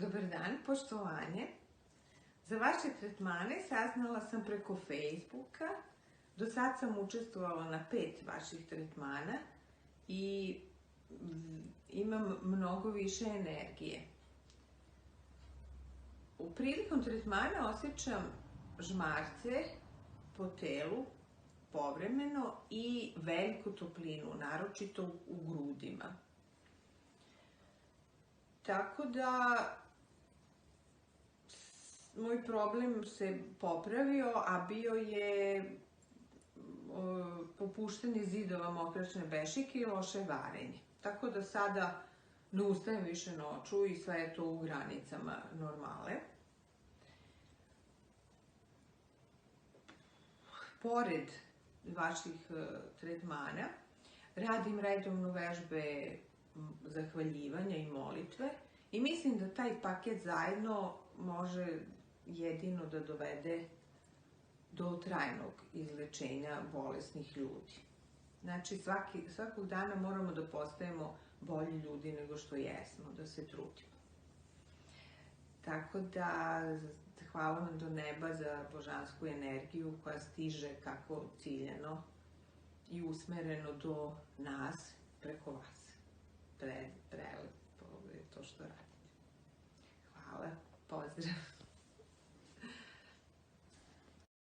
Dobar dan, poštovanje. Za vaše tretmane saznala sam preko Facebooka. Do sad sam učestvovala na 5 vaših tretmana i imam mnogo više energije. Prilikom tretmana osjećam žmarce po telu povremeno i veliku toplinu, naročito u grudima. Tako da moj problem se popravio, a bio je popuštanje zidova mokraćne bešike i loše varenje. Tako da sada ne ustajem više noću i sve je to u granicama normale. Pored vaših tretmana, radim redovno vežbe zahvaljivanja i molitve i mislim da taj paket zajedno može jedino da dovede do trajnog izlečenja bolesnih ljudi. Znači, svakog dana moramo da postajemo bolji ljudi nego što jesmo, da se trudimo. Tako da, hvala vam do neba za božansku energiju koja stiže kako ciljano i usmereno do nas